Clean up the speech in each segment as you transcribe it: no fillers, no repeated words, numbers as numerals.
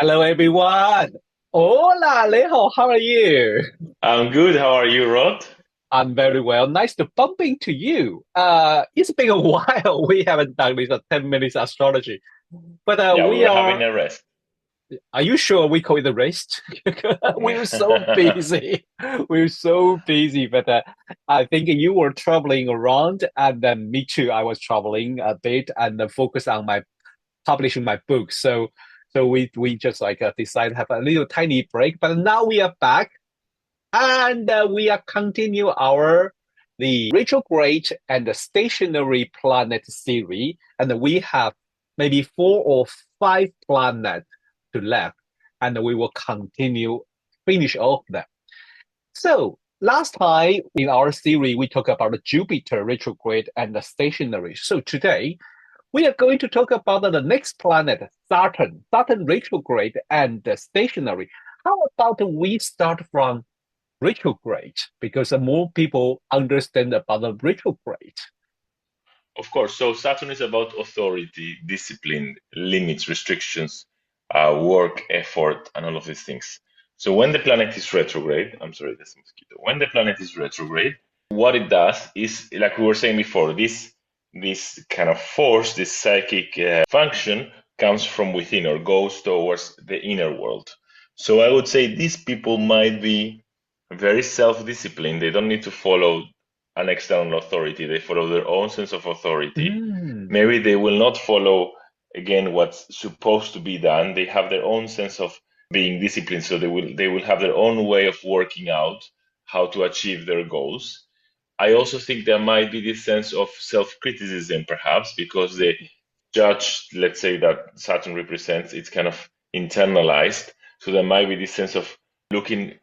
Hello, everyone. Hola, Alejo. How are you? I'm good. How are you, Rod? I'm very well. Nice to bump into you. It's been a while. We haven't done this 10 minutes astrology, but Yeah, we we were having are. a rest. Are you sure we call it the rest? We're so busy. We're so busy. But I think you were traveling around, and then me too. I was traveling a bit and focus on my publishing my book. So we just decided to have a little tiny break. But now we are back. And we are continue our the retrograde and the stationary planet series, and we have maybe 4 or 5 planets to left, and we will continue finish all of them. So last time in our series we talked about the Jupiter retrograde and the stationary. So today we are going to talk about the next planet, Saturn retrograde and the stationary. How about we start from retrograde because more people understand about the retrograde. Of course. So Saturn is about authority, discipline, limits, restrictions, work, effort, and all of these things. So when the planet is retrograde, I'm sorry, that's a mosquito. When the planet is retrograde, what it does is, like we were saying before, this kind of force, this psychic function comes from within or goes towards the inner world. So I would say these people might be very self-disciplined. They don't need to follow an external authority. They follow their own sense of authority. Mm. Maybe they will not follow again what's supposed to be done. They have their own sense of being disciplined, so they will have their own way of working out how to achieve their goals. I also think there might be this sense of self-criticism, perhaps, because the judge, let's say that Saturn represents, it's kind of internalized. So there might be this sense of looking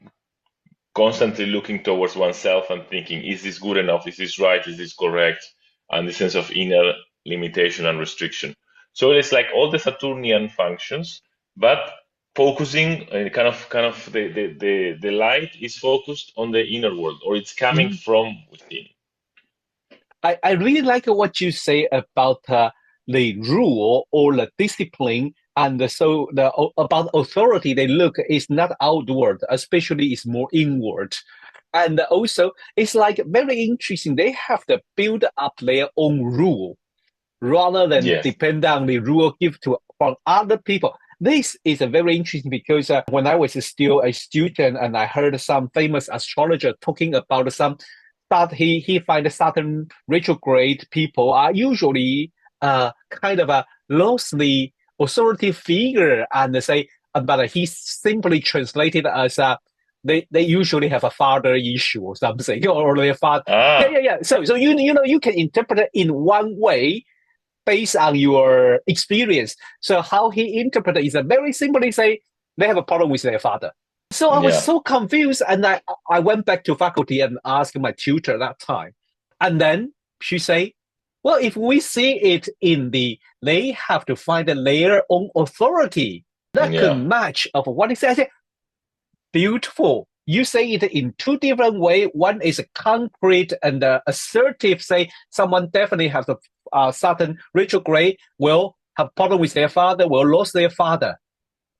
constantly looking towards oneself and thinking, is this good enough? Is this right? Is this correct? And the sense of inner limitation and restriction. So it's like all the Saturnian functions, but focusing kind of the light is focused on the inner world, or it's coming Mm. from within. I really like what you say about the rule or the discipline and about authority they look is not outward, especially it's more inward. And also it's like very interesting. They have to build up their own rule rather than Yes. depend on the rule give to from other people. This is a very interesting because when I was still a student and I heard some famous astrologer talking about some that he find the Saturn retrograde people are usually kind of a lost the authority figure and say but he simply translated as they usually have a father issue or something or their father Ah, yeah so you know you can interpret it in one way based on your experience. So how he interpreted is a very simply say they have a problem with their father. So I was yeah. so confused, and I went back to faculty and asked my tutor that time, and then she say, "Well, if we see it in they have to find their own authority that could Yeah. match of what he said." I said, beautiful. You say it in two different ways. One is concrete and assertive. Say someone definitely has a Saturn retrograde will have problem with their father, will lose their father,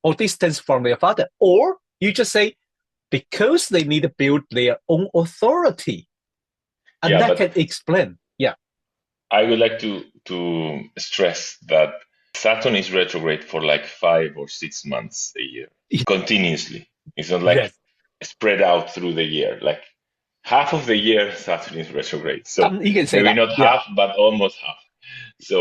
or distance from their father. Or you just say because they need to build their own authority, and Yeah, that but can explain. Yeah, I would like to stress that Saturn is retrograde for like 5 or 6 months a year, continuously. It's not like yes. spread out through the year. Like half of the year, Saturn is retrograde. So You can say maybe that. not Yeah. half, but almost half. So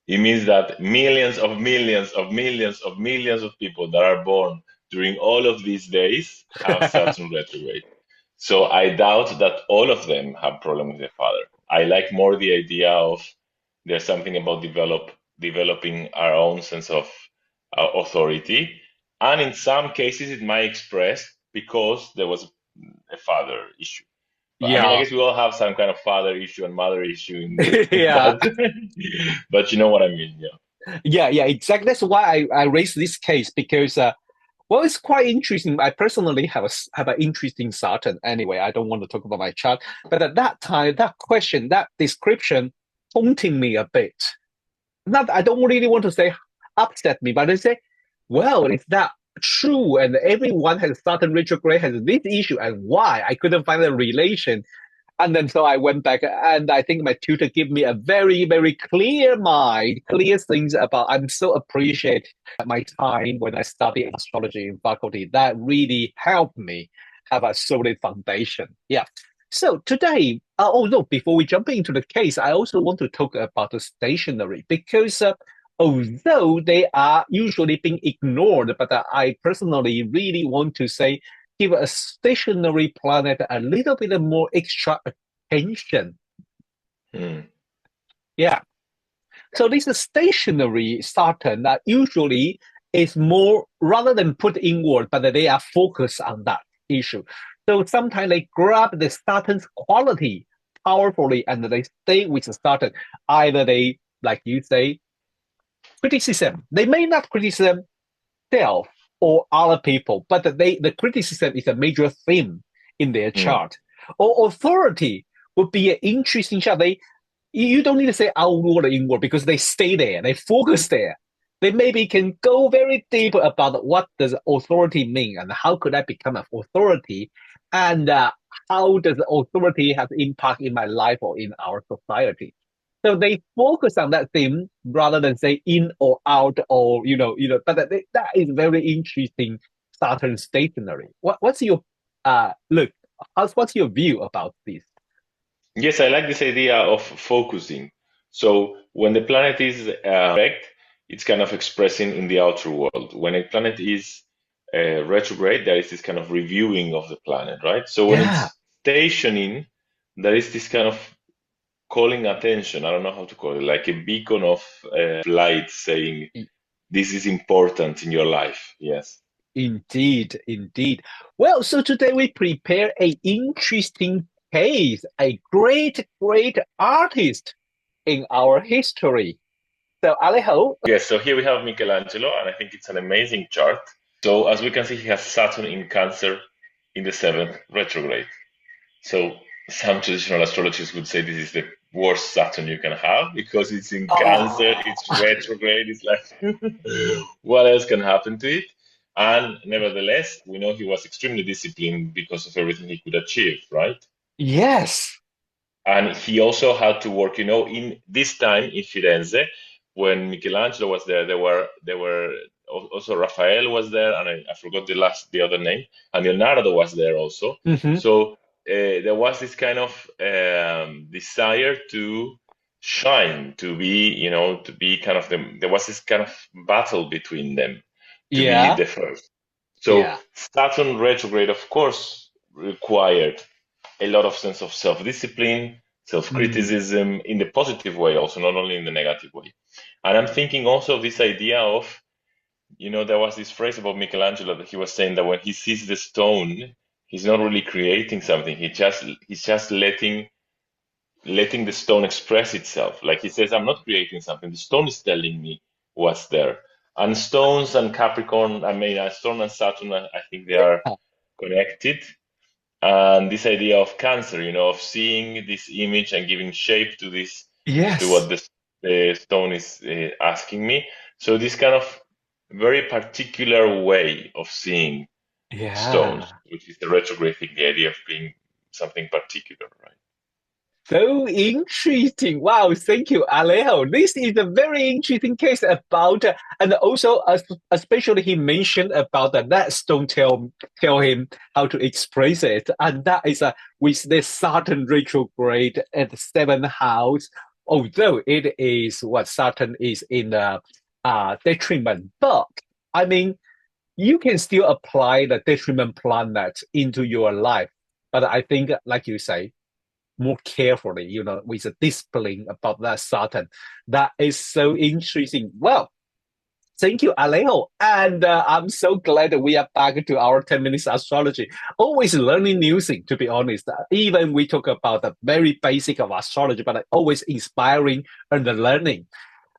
it means that millions of millions of millions of millions of people that are born during all of these days have Saturn retrograde. So I doubt that all of them have problem with their father. I like more the idea of there's something about developing our own sense of authority, and in some cases it might express because there was a father issue. But I mean, I Yeah. guess we all have some kind of father issue and mother issue in the Yeah. but you know what I mean, yeah. Yeah, exactly. That's why I raised this case because well, it's quite interesting. I personally have an interesting Saturn. Anyway, I don't want to talk about my chart, but at that time, that question, that description, haunting me a bit. Not, I don't really want to say upset me, but I say well, is that true? And everyone has Saturn retrograde has this issue, and why? I couldn't find a relation. And then so I went back, and I think my tutor gave me a very, very clear mind, clear things about. I'm so appreciate my time when I studied astrology in faculty. That really helped me have a solid foundation. Yeah. So today, oh no, before we jump into the case, I also want to talk about the stationary because although they are usually being ignored, but I personally really want to say give a stationary planet a little bit more extra attention. Hmm. Yeah. So this stationary Saturn that usually is more rather than put inward, but they are focused on that issue. So sometimes they grab the Saturn's quality powerfully and they stay with the Saturn. Either they, like you say, criticism. They may not criticize self or other people, but the criticism is a major theme in their Hmm. chart. Or authority would be an interesting chart. You don't need to say outward or inward because they stay there, they focus there. They maybe can go very deep about what does authority mean and how could I become an authority, and how does authority have impact in my life or in our society. So they focus on that theme rather than say in or out or But that is very interesting. Saturn stationary. What's your look? What's your view about this? Yes, I like this idea of focusing. So when the planet is direct, it's kind of expressing in the outer world. When a planet is retrograde, there is this kind of reviewing of the planet, right? So when Yeah, it's stationing, there is this kind of calling attention. I don't know how to call it, like a beacon of light saying, this is important in your life. Yes. indeed, indeed. Well, so today we prepare a interesting case, a great, great artist in our history. So Alejo, Yes, so here we have Michelangelo, and I think it's an amazing chart. So as we can see, he has Saturn in Cancer in the seventh retrograde. So some traditional astrologers would say this is the worst Saturn you can have because it's in Cancer, it's oh, retrograde, it's like what else can happen to it? And nevertheless, we know he was extremely disciplined because of everything he could achieve, right? yes, And he also had to work, in this time in Firenze, when Michelangelo was there, there were also Raphael was there, and I forgot the other name, and Leonardo was there also. hmm, So there was this kind of desire to shine, to be kind of them. There was this kind of battle between them to be yeah, the first. So yeah, Saturn retrograde, of course, required a lot of sense of self-discipline, mm, self-criticism in the positive way, also not only in the negative way. And I'm thinking also of this idea of, there was this phrase about Michelangelo that he was saying that when he sees the stone, he's not really creating something. He's just letting the stone express itself. Like he says, I'm not creating something. The stone is telling me what's there. And stones and Capricorn, I mean, Stone and Saturn, I think they are yeah, connected, and this idea of cancer, of seeing this image and giving shape to this, to what yes, the stone is asking me. So this kind of very particular way of seeing stones, yeah. which is the retrograde thing, the idea of being something particular, right? So interesting. Wow, thank you, Alejo. This is a very interesting case about, and also especially he mentioned about that stone tell him how to express it, and that is with the Saturn retrograde at the seventh house. Although it is what Saturn is in the detriment, but I mean you can still apply the detriment planet into your life. But I think, like you say, more carefully, with a discipline about that Saturn. That is so interesting. Well, thank you, Alejo. And I'm so glad that we are back to our 10 minutes astrology. Always learning new things, to be honest. Even we talk about the very basic of astrology, but always inspiring and learning.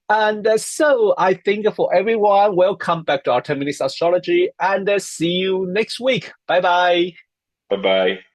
And so I think for everyone, welcome back to our 10 minutes astrology and see you next week. Bye bye. Bye bye.